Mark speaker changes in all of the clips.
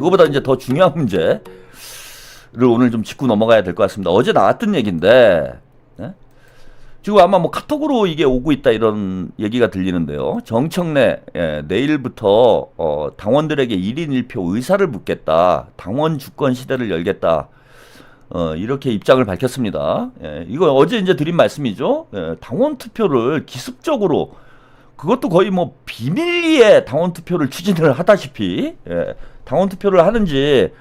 Speaker 1: 그거보다 이제 더 중요한 문제를 오늘 좀 짚고 넘어가야 될 것 같습니다. 어제 나왔던 얘기인데, 네? 지금 아마 뭐 카톡으로 이게 오고 있다 이런 얘기가 들리는데요. 정청래, 내일부터 당원들에게 1인 1표 의사를 묻겠다. 당원 주권 시대를 열겠다. 이렇게 입장을 밝혔습니다. 이거 어제 이제 드린 말씀이죠. 당원 투표를 기습적으로, 그것도 거의 뭐 비밀리에 당원 투표를 추진을 하다시피, 당원 투표를 하는지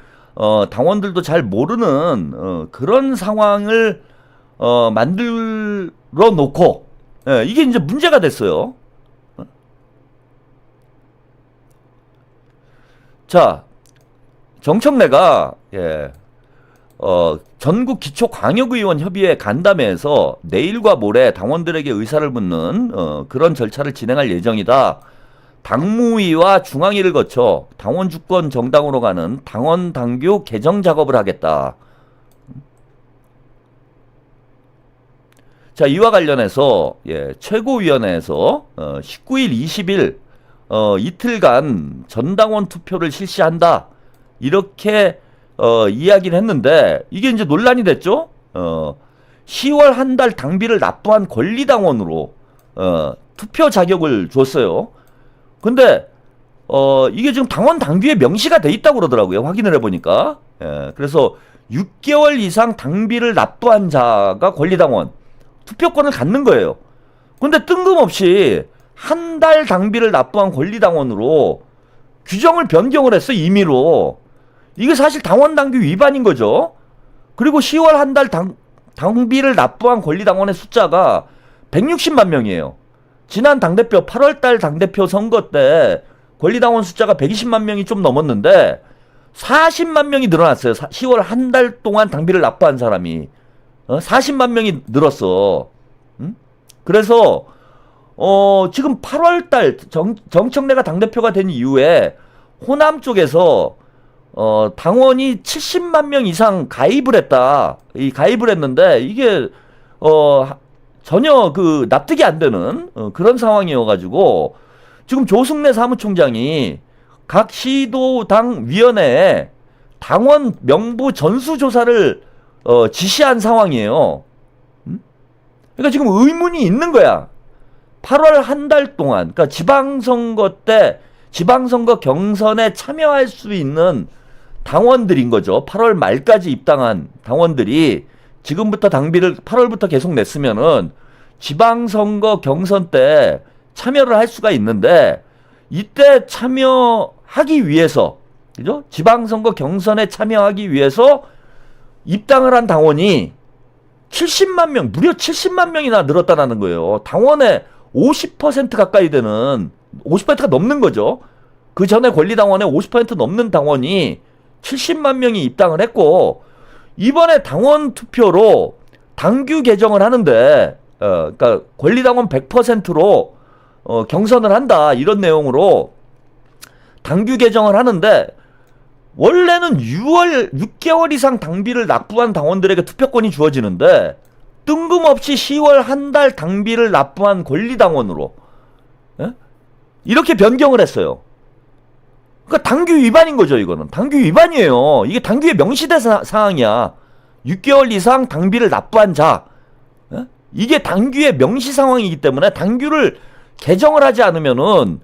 Speaker 1: 당원들도 잘 모르는 그런 상황을 만들어 놓고, 이게 이제 문제가 됐어요. 자, 정청래가 전국 기초광역의원 협의회 간담회에서 내일과 모레 당원들에게 의사를 묻는 그런 절차를 진행할 예정이다. 당무위와 중앙위를 거쳐 당원 주권 정당으로 가는 당원 당규 개정 작업을 하겠다. 자, 이와 관련해서 최고위원회에서 19일, 20일 이틀간 전당원 투표를 실시한다. 이렇게 이야기를 했는데, 이게 이제 논란이 됐죠. 10월 한 달 당비를 납부한 권리당원으로 투표 자격을 줬어요. 근데 이게 지금 당원 당규에 명시가 돼 있다고 그러더라고요. 확인을 해보니까. 그래서 6개월 이상 당비를 납부한 자가 권리당원 투표권을 갖는 거예요. 근데 뜬금없이 한 달 당비를 납부한 권리당원으로 규정을 변경을 했어, 임의로. 이게 사실 당원 당규 위반인 거죠. 그리고 10월 한 달 당비를 납부한 권리당원의 숫자가 160만 명이에요. 지난 당대표 8월 달 당대표 선거 때 권리당원 숫자가 120만 명이 좀 넘었는데 40만 명이 늘어났어요. 10월 한 달 동안 당비를 납부한 사람이 40만 명이 늘었어. 그래서 지금 8월 달 정청래가 당대표가 된 이후에 호남 쪽에서 당원이 70만 명 이상 가입을 했다. 이 가입을 했는데 이게 전혀 그 납득이 안 되는 그런 상황이어가지고 지금 조승래 사무총장이 각 시도당 위원회에 당원 명부 전수조사를 지시한 상황이에요. 그러니까 지금 의문이 있는 거야. 8월 한 달 동안, 그러니까 지방선거 때 지방선거 경선에 참여할 수 있는 당원들인 거죠. 8월 말까지 입당한 당원들이 지금부터 당비를 8월부터 계속 냈으면은 지방선거 경선 때 참여를 할 수가 있는데, 이때 참여하기 위해서, 그죠? 지방선거 경선에 참여하기 위해서 입당을 한 당원이 70만 명, 무려 70만 명이나 늘었다는 거예요. 당원의 50% 가까이 되는, 50%가 넘는 거죠. 그 전에 권리당원의 50% 넘는 당원이 70만 명이 입당을 했고, 이번에 당원 투표로 당규 개정을 하는데, 그러니까 권리당원 100%로 경선을 한다, 이런 내용으로 당규 개정을 하는데, 원래는 6개월 이상 당비를 납부한 당원들에게 투표권이 주어지는데 뜬금없이 10월 한 달 당비를 납부한 권리당원으로 이렇게 변경을 했어요. 그러니까 당규 위반인 거죠. 이거는 당규 위반이에요. 이게 당규에 명시된 상황이야. 6개월 이상 당비를 납부한 자, 이게 당규의 명시 상황이기 때문에 당규를 개정을 하지 않으면은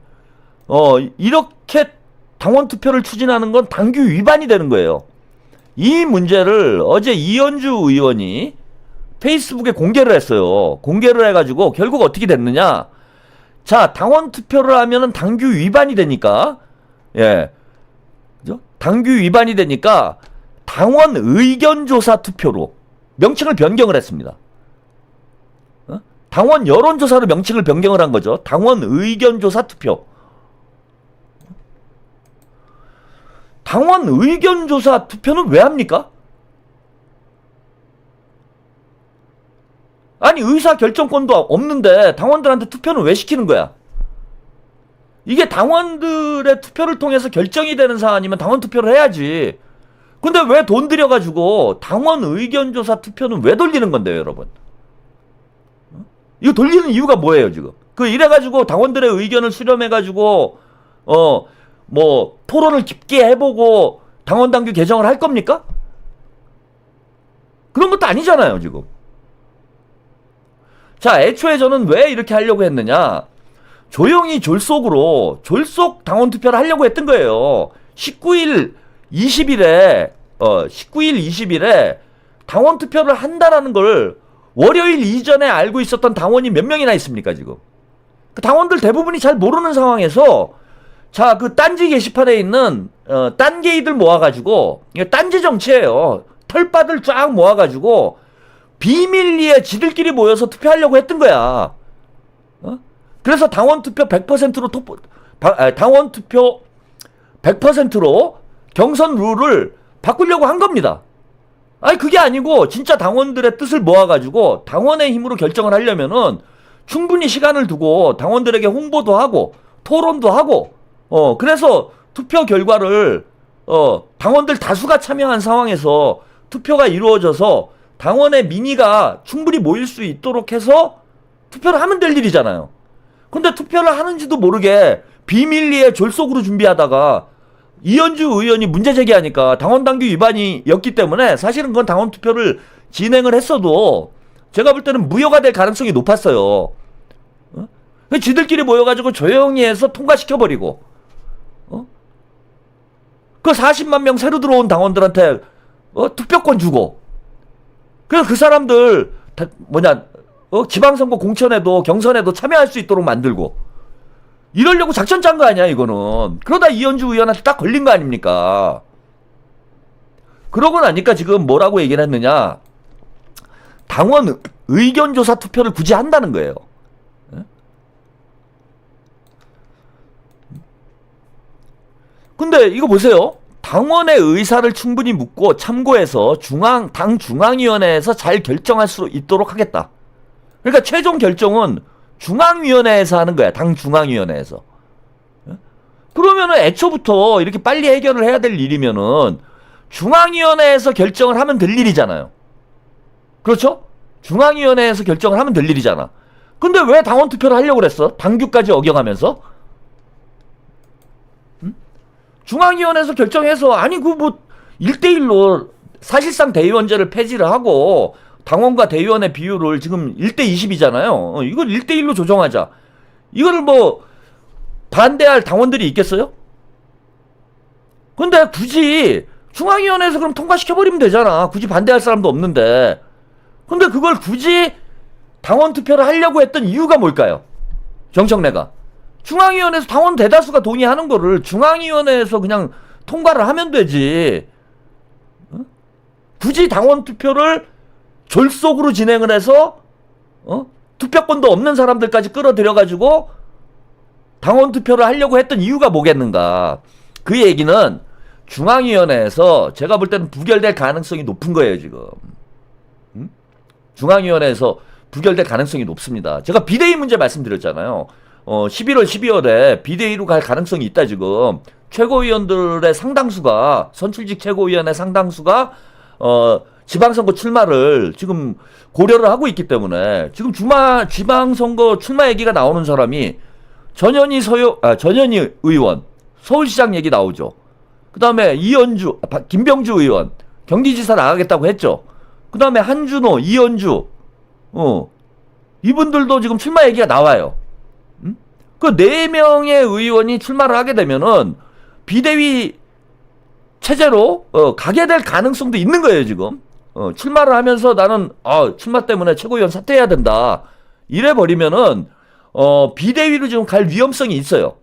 Speaker 1: 이렇게 당원 투표를 추진하는 건 당규 위반이 되는 거예요. 이 문제를 어제 이현주 의원이 페이스북에 공개를 했어요. 공개를 해가지고 결국 어떻게 됐느냐? 자, 당원 투표를 하면은 당규 위반이 되니까, 그죠? 당규 위반이 되니까 당원 의견조사 투표로 명칭을 변경을 했습니다. 당원 여론조사로 명칭을 변경을 한 거죠. 당원 의견조사 투표. 당원 의견조사 투표는 왜 합니까? 아니, 의사결정권도 없는데 당원들한테 투표는 왜 시키는 거야? 이게 당원들의 투표를 통해서 결정이 되는 사안이면 당원 투표를 해야지. 근데 왜 돈 들여가지고 당원 의견조사 투표는 왜 돌리는 건데요, 여러분? 이거 돌리는 이유가 뭐예요, 지금? 이래가지고 당원들의 의견을 수렴해가지고 뭐 토론을 깊게 해보고 당원 당규 개정을 할 겁니까? 그런 것도 아니잖아요, 지금. 자, 애초에 저는 왜 이렇게 하려고 했느냐. 조용히 졸속 당원 투표를 하려고 했던 거예요. 19일, 20일에 당원 투표를 한다라는 걸 월요일 이전에 알고 있었던 당원이 몇 명이나 있습니까, 지금? 그 당원들 대부분이 잘 모르는 상황에서, 자, 그 딴지 게시판에 있는, 딴게이들 모아가지고, 이게 딴지 정치예요. 털바들 쫙 모아가지고, 비밀리에 지들끼리 모여서 투표하려고 했던 거야. 그래서 당원 투표 100%로 당원 투표 100%로 경선 룰을 바꾸려고 한 겁니다. 아니, 그게 아니고 진짜 당원들의 뜻을 모아가지고 당원의 힘으로 결정을 하려면은 충분히 시간을 두고 당원들에게 홍보도 하고 토론도 하고, 그래서 투표 결과를 당원들 다수가 참여한 상황에서 투표가 이루어져서 당원의 민의가 충분히 모일 수 있도록 해서 투표를 하면 될 일이잖아요. 근데 투표를 하는지도 모르게 비밀리에 졸속으로 준비하다가 이현주 의원이 문제 제기하니까 당원 당규 위반이었기 때문에 사실은 그건 당원 투표를 진행을 했어도 제가 볼 때는 무효가 될 가능성이 높았어요. 지들끼리 모여가지고 조용히 해서 통과시켜버리고, 그 40만 명 새로 들어온 당원들한테 투표권 주고, 그래서 그 사람들 지방선거 공천에도 경선에도 참여할 수 있도록 만들고, 이러려고 작전 짠 거 아니야, 이거는. 그러다 이현주 의원한테 딱 걸린 거 아닙니까? 그러고 나니까 지금 뭐라고 얘기를 했느냐. 당원 의견조사 투표를 굳이 한다는 거예요. 근데 이거 보세요. 당원의 의사를 충분히 묻고 참고해서 당 중앙위원회에서 잘 결정할 수 있도록 하겠다. 그러니까 최종 결정은 중앙위원회에서 하는 거야. 당 중앙위원회에서. 그러면은 애초부터 이렇게 빨리 해결을 해야 될 일이면은 중앙위원회에서 결정을 하면 될 일이잖아요. 그렇죠? 중앙위원회에서 결정을 하면 될 일이잖아. 근데 왜 당원 투표를 하려고 그랬어? 당규까지 어겨가면서? 중앙위원회에서 결정해서, 아니, 1대1로 사실상 대의원제를 폐지를 하고, 당원과 대의원의 비율을 지금 1대20이잖아요. 이걸 1대1로 조정하자. 이거를 반대할 당원들이 있겠어요? 근데 굳이 중앙위원회에서 그럼 통과시켜버리면 되잖아. 굳이 반대할 사람도 없는데. 근데 그걸 굳이 당원 투표를 하려고 했던 이유가 뭘까요? 정청래가. 중앙위원회에서 당원 대다수가 동의하는 거를 중앙위원회에서 그냥 통과를 하면 되지. 굳이 당원 투표를 졸속으로 진행을 해서 투표권도 없는 사람들까지 끌어들여가지고 당원 투표를 하려고 했던 이유가 뭐겠는가. 그 얘기는 중앙위원회에서 제가 볼 때는 부결될 가능성이 높은 거예요, 지금. 중앙위원회에서 부결될 가능성이 높습니다. 제가 비대위 문제 말씀드렸잖아요. 11월, 12월에 비대위로 갈 가능성이 있다, 지금. 최고위원들의 상당수가, 선출직 최고위원의 상당수가, 지방선거 출마를 지금 고려를 하고 있기 때문에, 지금 지방선거 출마 얘기가 나오는 사람이 전현희 의원, 서울시장 얘기 나오죠. 그 다음에 김병주 의원, 경기지사 나가겠다고 했죠. 그 다음에 한준호, 이현주, 이분들도 지금 출마 얘기가 나와요. 그 4명의 의원이 출마를 하게 되면은 비대위 체제로 가게 될 가능성도 있는 거예요, 지금. 출마를 하면서 나는 출마 때문에 최고위원 사퇴해야 된다. 이래 버리면은 비대위로 지금 갈 위험성이 있어요.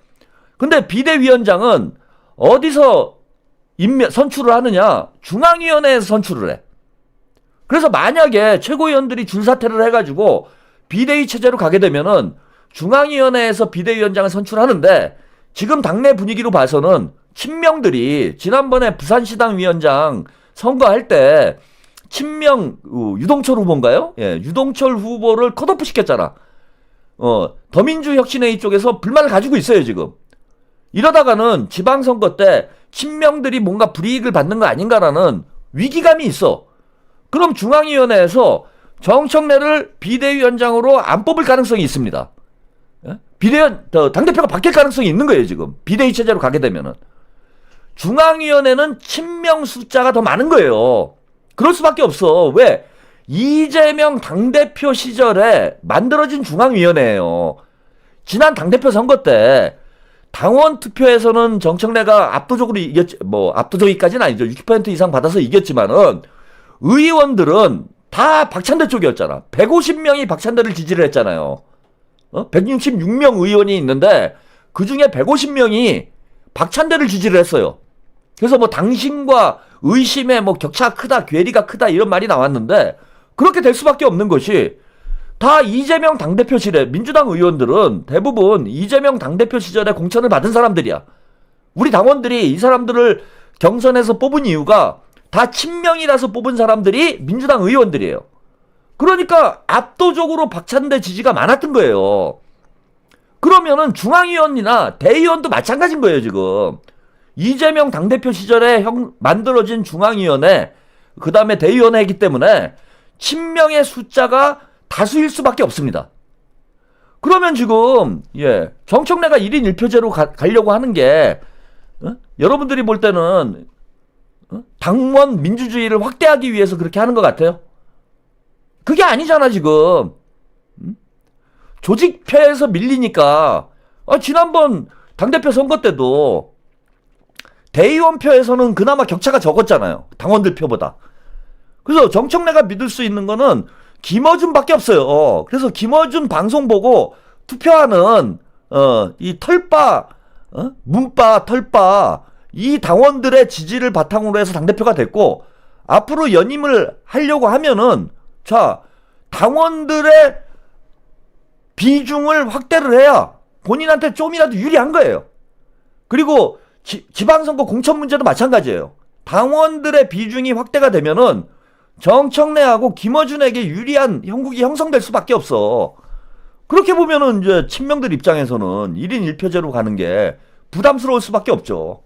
Speaker 1: 근데 비대위원장은 어디서 선출을 하느냐? 중앙위원회에서 선출을 해. 그래서 만약에 최고위원들이 줄사퇴를 해가지고 비대위 체제로 가게 되면은 중앙위원회에서 비대위원장을 선출하는데, 지금 당내 분위기로 봐서는 친명들이 지난번에 부산시당 위원장 선거할 때 친명 유동철 후보인가요? 예, 유동철 후보를 컷오프 시켰잖아. 더민주혁신회의 쪽에서 불만을 가지고 있어요, 지금. 이러다가는 지방선거 때 친명들이 뭔가 불이익을 받는 거 아닌가라는 위기감이 있어. 그럼 중앙위원회에서 정청래를 비대위원장으로 안 뽑을 가능성이 있습니다. 당대표가 바뀔 가능성이 있는 거예요, 지금. 비대위 체제로 가게 되면은. 중앙위원회는 친명 숫자가 더 많은 거예요. 그럴 수밖에 없어. 왜? 이재명 당대표 시절에 만들어진 중앙위원회예요. 지난 당대표 선거 때 당원 투표에서는 정청래가 압도적으로 이겼지, 뭐 압도적이까지는 아니죠. 60% 이상 받아서 이겼지만은 의원들은 다 박찬대 쪽이었잖아. 150명이 박찬대를 지지를 했잖아요. 166명 의원이 있는데 그 중에 150명이 박찬대를 지지를 했어요. 그래서 뭐 당신과 의심의 뭐 격차가 크다, 괴리가 크다 이런 말이 나왔는데 그렇게 될 수밖에 없는 것이 다 이재명 당대표실에 민주당 의원들은 대부분 이재명 당대표 시절에 공천을 받은 사람들이야. 우리 당원들이 이 사람들을 경선에서 뽑은 이유가 다 친명이라서 뽑은 사람들이 민주당 의원들이에요. 그러니까 압도적으로 박찬대 지지가 많았던 거예요. 그러면은 중앙위원이나 대의원도 마찬가지인 거예요, 지금. 이재명 당대표 시절에 만들어진 중앙위원회, 그 다음에 대의원회이기 때문에 친명의 숫자가 다수일 수밖에 없습니다. 그러면 지금 정청래가 1인 1표제로 가려고 하는 게 여러분들이 볼 때는 당원 민주주의를 확대하기 위해서 그렇게 하는 것 같아요? 그게 아니잖아 지금. 조직표에서 밀리니까 지난번 당대표 선거 때도 대의원표에서는 그나마 격차가 적었잖아요. 당원들 표보다. 그래서 정청래가 믿을 수 있는 거는 김어준밖에 없어요. 그래서 김어준 방송 보고 투표하는 이 털바, 문바, 털바 이 당원들의 지지를 바탕으로 해서 당대표가 됐고 앞으로 연임을 하려고 하면은 자 당원들의 비중을 확대를 해야 본인한테 좀이라도 유리한 거예요. 그리고 지방선거 공천 문제도 마찬가지예요. 당원들의 비중이 확대가 되면은 정청래하고 김어준에게 유리한 형국이 형성될 수밖에 없어. 그렇게 보면은 이제 친명들 입장에서는 1인 1표제로 가는 게 부담스러울 수밖에 없죠.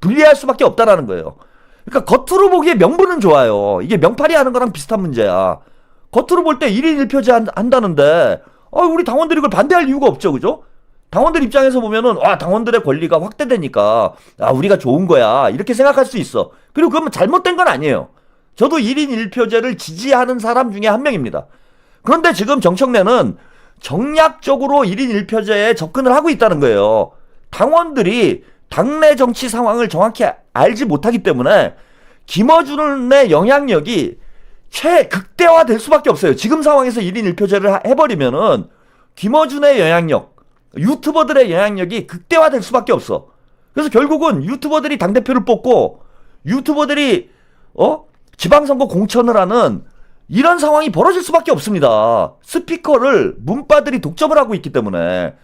Speaker 1: 불리할 수밖에 없다라는 거예요. 그러니까 겉으로 보기에 명분은 좋아요. 이게 명팔이 하는 거랑 비슷한 문제야. 겉으로 볼 때 1인 1표제 한다는데 우리 당원들이 이걸 반대할 이유가 없죠. 그죠? 당원들 입장에서 보면은 당원들의 권리가 확대되니까 우리가 좋은 거야 이렇게 생각할 수 있어. 그리고 그건 잘못된 건 아니에요. 저도 1인 1표제를 지지하는 사람 중에 한 명입니다. 그런데 지금 정청래는 정략적으로 1인 1표제에 접근을 하고 있다는 거예요. 당원들이 당내 정치 상황을 정확히 알지 못하기 때문에 김어준의 영향력이 최극대화될 수밖에 없어요. 지금 상황에서 1인 1표제를 해버리면은 김어준의 영향력, 유튜버들의 영향력이 극대화될 수밖에 없어. 그래서 결국은 유튜버들이 당대표를 뽑고 유튜버들이 지방선거 공천을 하는 이런 상황이 벌어질 수밖에 없습니다. 스피커를 문바들이 독점을 하고 있기 때문에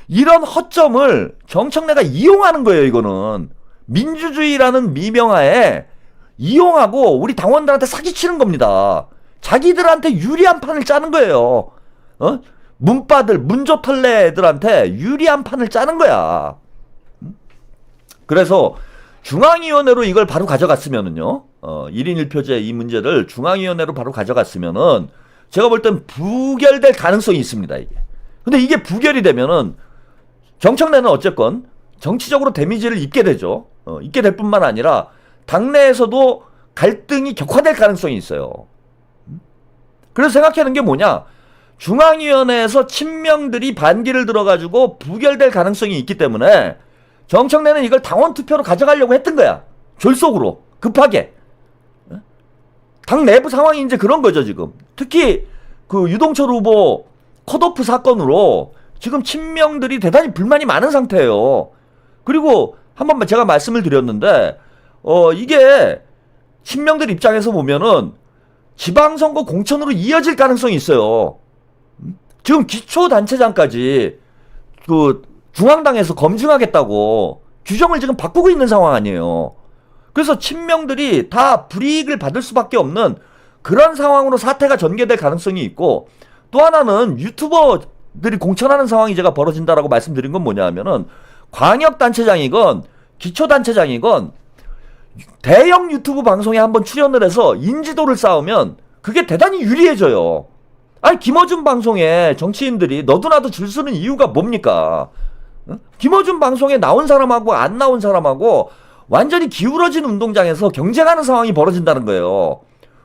Speaker 1: 이런 허점을 정청래가 이용하는 거예요. 이거는 민주주의라는 미명하에 이용하고 우리 당원들한테 사기치는 겁니다. 자기들한테 유리한 판을 짜는 거예요. 문바들, 문조털레들한테 유리한 판을 짜는 거야. 그래서 중앙위원회로 이걸 바로 가져갔으면은요, 1인 1표제 이 문제를 중앙위원회로 바로 가져갔으면은 제가 볼 땐 부결될 가능성이 있습니다, 이게. 근데 이게 부결이 되면은 정청래는 어쨌건 정치적으로 데미지를 입게 되죠. 입게 될 뿐만 아니라 당내에서도 갈등이 격화될 가능성이 있어요. 그래서 생각하는 게 뭐냐? 중앙위원회에서 친명들이 반기를 들어가지고 부결될 가능성이 있기 때문에 정청래는 이걸 당원 투표로 가져가려고 했던 거야. 졸속으로 급하게. 당 내부 상황이 이제 그런 거죠 지금. 특히 그 유동철 후보 컷오프 사건으로 지금 친명들이 대단히 불만이 많은 상태예요. 그리고 한번 제가 말씀을 드렸는데 이게 친명들 입장에서 보면은 지방선거 공천으로 이어질 가능성이 있어요. 지금 기초단체장까지 그 중앙당에서 검증하겠다고 규정을 지금 바꾸고 있는 상황 아니에요. 그래서 친명들이 다 불이익을 받을 수밖에 없는 그런 상황으로 사태가 전개될 가능성이 있고, 또 하나는 유튜버들이 공천하는 상황이 제가 벌어진다라고 말씀드린 건 뭐냐 하면은 광역단체장이건 기초단체장이건 대형 유튜브 방송에 한번 출연을 해서 인지도를 쌓으면 그게 대단히 유리해져요. 아니 김어준 방송에 정치인들이 너도나도 줄 서는 이유가 뭡니까? 김어준 방송에 나온 사람하고 안 나온 사람하고 완전히 기울어진 운동장에서 경쟁하는 상황이 벌어진다는 거예요.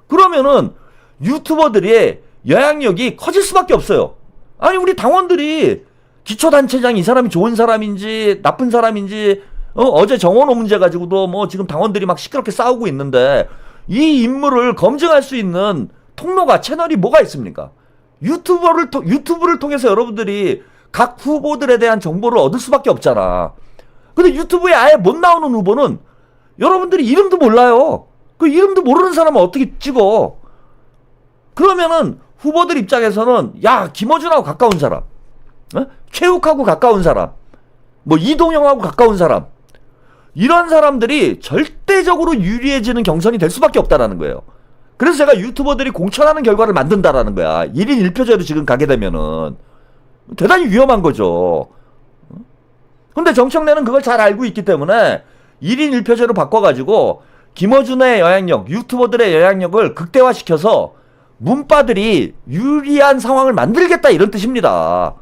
Speaker 1: 그러면은 유튜버들의 영향력이 커질 수밖에 없어요. 아니 우리 당원들이 기초단체장 이 사람이 좋은 사람인지 나쁜 사람인지 어제 정원호 문제 가지고도 뭐 지금 당원들이 막 시끄럽게 싸우고 있는데 이 인물을 검증할 수 있는 통로가 채널이 뭐가 있습니까? 유튜브를 통해서 여러분들이 각 후보들에 대한 정보를 얻을 수밖에 없잖아. 근데 유튜브에 아예 못 나오는 후보는 여러분들이 이름도 몰라요. 그 이름도 모르는 사람은 어떻게 찍어? 그러면은 후보들 입장에서는 야 김어준하고 가까운 사람, 최욱하고 가까운 사람, 뭐 이동영하고 가까운 사람, 이런 사람들이 절대적으로 유리해지는 경선이 될 수밖에 없다라는 거예요. 그래서 제가 유튜버들이 공천하는 결과를 만든다라는 거야. 1인 1표제로 지금 가게 되면은 대단히 위험한 거죠. 근데 정청래는 그걸 잘 알고 있기 때문에 1인 1표제로 바꿔가지고 김어준의 영향력, 유튜버들의 영향력을 극대화시켜서 문빠들이 유리한 상황을 만들겠다 이런 뜻입니다.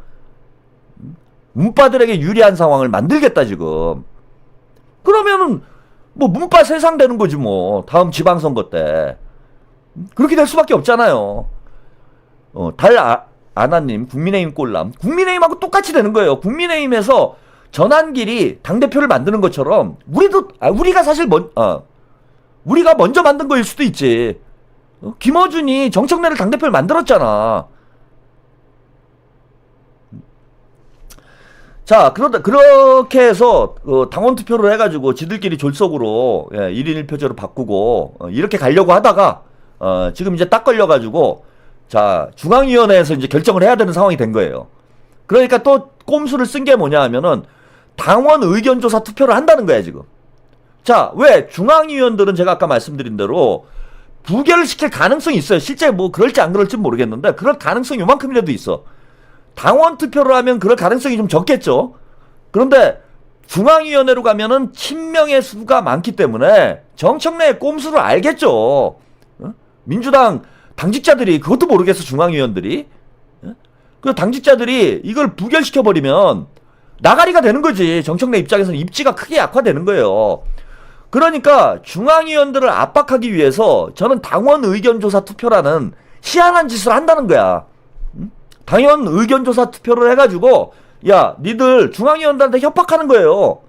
Speaker 1: 문빠들에게 유리한 상황을 만들겠다 지금. 그러면은 뭐 문빠 세상 되는 거지 뭐 다음 지방선거 때. 그렇게 될 수밖에 없잖아요. 달아나님 국민의힘 꼴람. 국민의힘하고 똑같이 되는 거예요. 국민의힘에서 전환길이 당대표를 만드는 것처럼 우리가 사실 우리가 먼저 만든 거일 수도 있지. 김어준이 정청래를 당대표를 만들었잖아. 자, 그렇게 해서, 당원 투표를 해가지고, 지들끼리 졸속으로, 1인 1표제로 바꾸고, 이렇게 가려고 하다가, 지금 이제 딱 걸려가지고, 자, 중앙위원회에서 이제 결정을 해야 되는 상황이 된 거예요. 그러니까 또 꼼수를 쓴 게 뭐냐 하면은, 당원 의견조사 투표를 한다는 거야, 지금. 자, 왜? 중앙위원들은 제가 아까 말씀드린 대로, 부결을 시킬 가능성이 있어요. 실제 뭐, 그럴지 안 그럴지 모르겠는데, 그럴 가능성이 요만큼이라도 있어. 당원 투표를 하면 그럴 가능성이 좀 적겠죠. 그런데 중앙위원회로 가면은 친명의 수가 많기 때문에 정청래의 꼼수를 알겠죠. 민주당 당직자들이 그것도 모르겠어. 중앙위원들이. 그 당직자들이 이걸 부결시켜버리면 나가리가 되는 거지. 정청래 입장에서는 입지가 크게 약화되는 거예요. 그러니까 중앙위원들을 압박하기 위해서 저는 당원 의견조사 투표라는 희한한 짓을 한다는 거야. 당연 의견조사 투표를 해가지고 야 니들 중앙위원들한테 협박하는 거예요.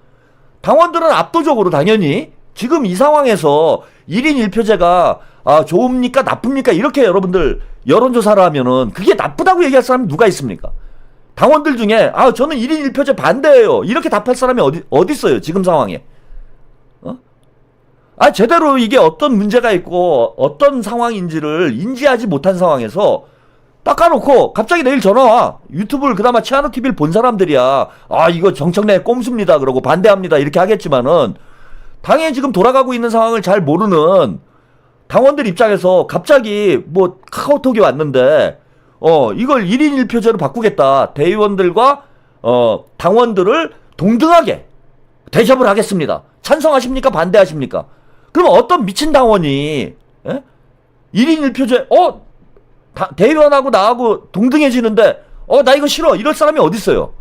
Speaker 1: 당원들은 압도적으로 당연히 지금 이 상황에서 1인 1표제가 좋습니까 나쁩니까 이렇게 여러분들 여론조사를 하면은 그게 나쁘다고 얘기할 사람이 누가 있습니까? 당원들 중에 저는 1인 1표제 반대예요 이렇게 답할 사람이 어디 있어요 지금 상황에. 제대로 이게 어떤 문제가 있고 어떤 상황인지를 인지하지 못한 상황에서 닦아놓고 갑자기 내일 전화와. 유튜브를 그나마 치아노TV를 본 사람들이야 이거 정청래 꼼수입니다 그러고 반대합니다 이렇게 하겠지만은 당연히 지금 돌아가고 있는 상황을 잘 모르는 당원들 입장에서 갑자기 뭐 카카오톡이 왔는데 이걸 1인 1표제로 바꾸겠다. 대의원들과 당원들을 동등하게 대접을 하겠습니다. 찬성하십니까 반대하십니까? 그럼 어떤 미친 당원이 1인 1표제 대의원하고 나하고 동등해지는데 나 이거 싫어 이럴 사람이 어딨어요.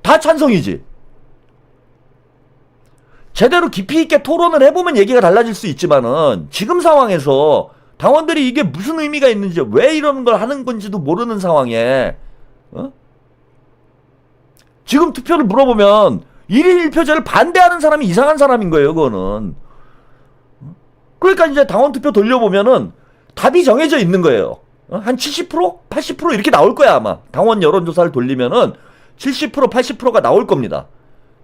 Speaker 1: 다 찬성이지. 제대로 깊이 있게 토론을 해보면 얘기가 달라질 수 있지만은 지금 상황에서 당원들이 이게 무슨 의미가 있는지 왜 이런 걸 하는 건지도 모르는 상황에 지금 투표를 물어보면 1인 1표제를 반대하는 사람이 이상한 사람인 거예요. 그거는. 그러니까 이제 당원 투표 돌려보면은 답이 정해져 있는 거예요. 한 70%? 80% 이렇게 나올 거야 아마. 당원 여론조사를 돌리면은 70% 80%가 나올 겁니다.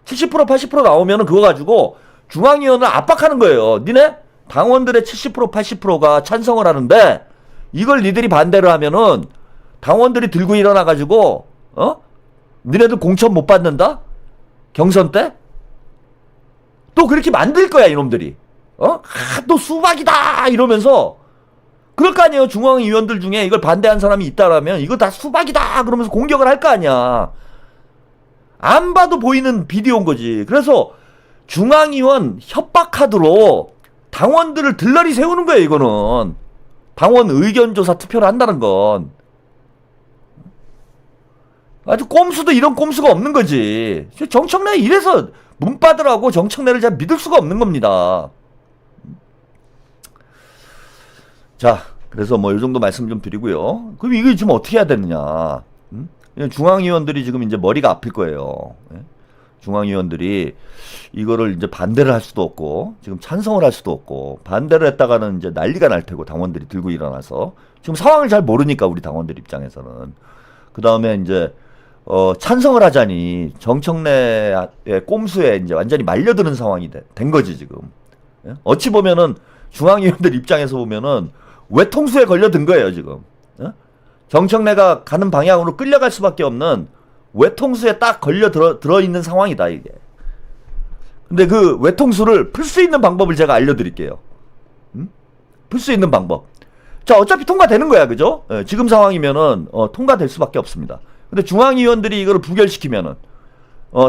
Speaker 1: 70% 80% 나오면은 그거 가지고 중앙위원을 압박하는 거예요. 니네 당원들의 70% 80%가 찬성을 하는데 이걸 니들이 반대를 하면은 당원들이 들고 일어나 가지고 니네들 공천 못 받는다? 경선 때? 또 그렇게 만들 거야 이놈들이. 또 수박이다 이러면서 그럴 거 아니에요. 중앙위원들 중에 이걸 반대한 사람이 있다라면 이거 다 수박이다 그러면서 공격을 할 거 아니야. 안 봐도 보이는 비디오인 거지. 그래서 중앙위원 협박 카드로 당원들을 들러리 세우는 거예요. 이거는 당원 의견조사 투표를 한다는 건 아주 꼼수도 이런 꼼수가 없는 거지. 정청래 이래서 문바들하고 정청래를 잘 믿을 수가 없는 겁니다. 자, 그래서 뭐 이 정도 말씀 좀 드리고요. 그럼 이거 지금 어떻게 해야 되느냐? 중앙위원들이 지금 이제 머리가 아플 거예요. 중앙위원들이 이거를 이제 반대를 할 수도 없고 지금 찬성을 할 수도 없고 반대를 했다가는 이제 난리가 날 테고 당원들이 들고 일어나서 지금 상황을 잘 모르니까 우리 당원들 입장에서는 그 다음에 이제 찬성을 하자니 정청래의 꼼수에 이제 완전히 말려드는 상황이 된 거지 지금. 어찌 보면은 중앙위원들 입장에서 보면은 외통수에 걸려든 거예요 지금. 정청래가 가는 방향으로 끌려갈 수밖에 없는 외통수에 딱 걸려 들어있는 상황이다 이게. 근데 그 외통수를 풀 수 있는 방법을 제가 알려드릴게요. 풀 수 있는 방법. 자, 어차피 통과되는 거야, 그죠? 지금 상황이면은 통과될 수밖에 없습니다. 근데 중앙위원들이 이거를 부결시키면은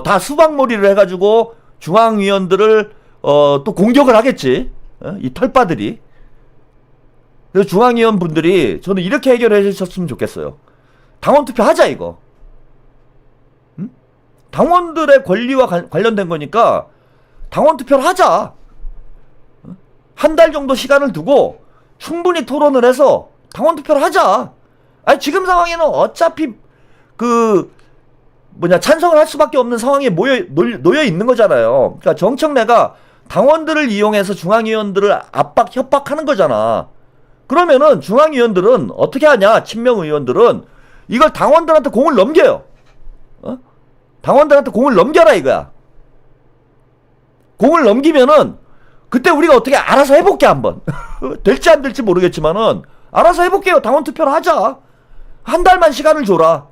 Speaker 1: 다 수박몰이를 해가지고 중앙위원들을 또 공격을 하겠지. 이 털빠들이. 그래서 중앙위원 분들이 저는 이렇게 해결해 주셨으면 좋겠어요. 당원 투표 하자 이거. 당원들의 권리와 관련된 거니까 당원 투표를 하자. 한 달 정도 시간을 두고 충분히 토론을 해서 당원 투표를 하자. 아니 지금 상황에는 어차피 찬성을 할 수밖에 없는 상황에 놓여 있는 거잖아요. 그러니까 정청래가 당원들을 이용해서 중앙위원들을 압박 협박하는 거잖아. 그러면은 중앙위원들은 어떻게 하냐? 친명 의원들은 이걸 당원들한테 공을 넘겨요. 당원들한테 공을 넘겨라 이거야. 공을 넘기면은 그때 우리가 어떻게 알아서 해볼게 한번. 될지 안 될지 모르겠지만은 알아서 해볼게요. 당원 투표를 하자. 한 달만 시간을 줘라.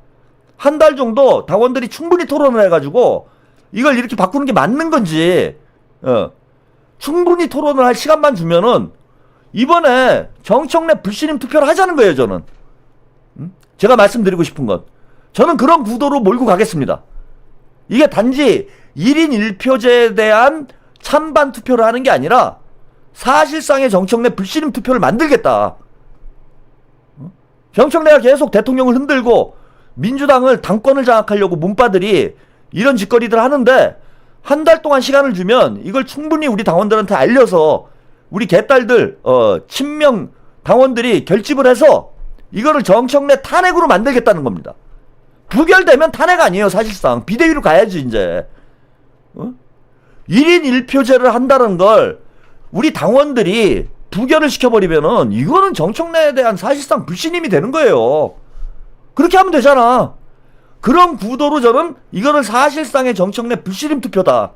Speaker 1: 한 달 정도 당원들이 충분히 토론을 해가지고 이걸 이렇게 바꾸는 게 맞는 건지 충분히 토론을 할 시간만 주면은 이번에 정청래 불신임 투표를 하자는 거예요 저는. 제가 말씀드리고 싶은 건 저는 그런 구도로 몰고 가겠습니다. 이게 단지 1인 1표제에 대한 찬반 투표를 하는 게 아니라 사실상의 정청래 불신임 투표를 만들겠다. 정청래가 계속 대통령을 흔들고 민주당을 당권을 장악하려고 문바들이 이런 짓거리들 하는데 한 달 동안 시간을 주면 이걸 충분히 우리 당원들한테 알려서 우리 개딸들 친명 당원들이 결집을 해서 이거를 정청래 탄핵으로 만들겠다는 겁니다. 부결되면 탄핵 아니에요 사실상. 비대위로 가야지 이제. 1인 1표제를 한다는 걸 우리 당원들이 부결을 시켜버리면은 이거는 정청래에 대한 사실상 불신임이 되는 거예요. 그렇게 하면 되잖아. 그런 구도로 저는 이거를 사실상의 정청래 불신임 투표다.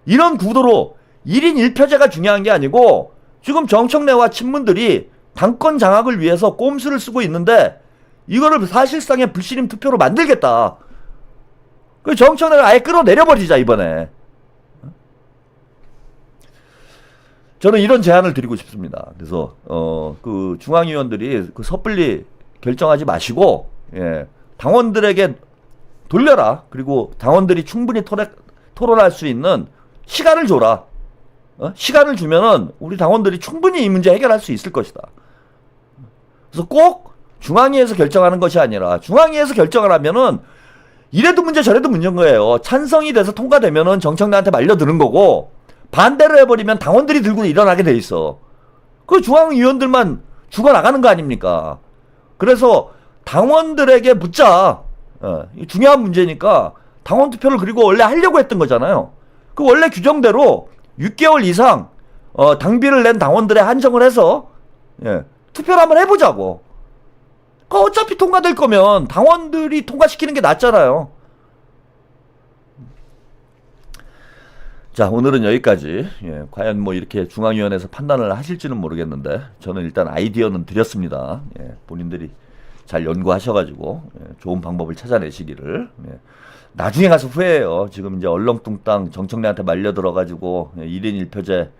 Speaker 1: 이런 구도로 1인 1표제가 중요한 게 아니고 지금 정청래와 친문들이 당권 장악을 위해서 꼼수를 쓰고 있는데 이거를 사실상의 불신임 투표로 만들겠다. 그 정청래를 아예 끌어내려버리자 이번에. 저는 이런 제안을 드리고 싶습니다. 그래서 그 중앙위원들이 그 섣불리 결정하지 마시고 당원들에게 돌려라. 그리고 당원들이 충분히 토론할 수 있는 시간을 줘라. 시간을 주면은 우리 당원들이 충분히 이 문제 해결할 수 있을 것이다. 그래서 꼭 중앙위에서 결정하는 것이 아니라 중앙위에서 결정을 하면은 이래도 문제 저래도 문제인 거예요. 찬성이 돼서 통과되면은 정청래한테 말려드는 거고 반대를 해버리면 당원들이 들고 일어나게 돼 있어. 그 중앙위원들만 죽어나가는 거 아닙니까? 그래서 당원들에게 묻자. 중요한 문제니까 당원 투표를 그리고 원래 하려고 했던 거잖아요. 그 원래 규정대로 6개월 이상 당비를 낸 당원들의 한정을 해서 투표를 한번 해보자고. 어차피 통과될 거면 당원들이 통과시키는 게 낫잖아요. 자, 오늘은 여기까지. 과연 뭐 이렇게 중앙위원회에서 판단을 하실지는 모르겠는데 저는 일단 아이디어는 드렸습니다. 본인들이 잘 연구하셔가지고 좋은 방법을 찾아내시기를. 나중에 가서 후회해요. 지금 이제 얼렁뚱땅 정청래한테 말려들어가지고 1인 1표제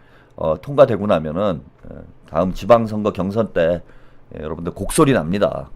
Speaker 1: 통과되고 나면은 다음 지방선거 경선 때 여러분들 곡소리 납니다.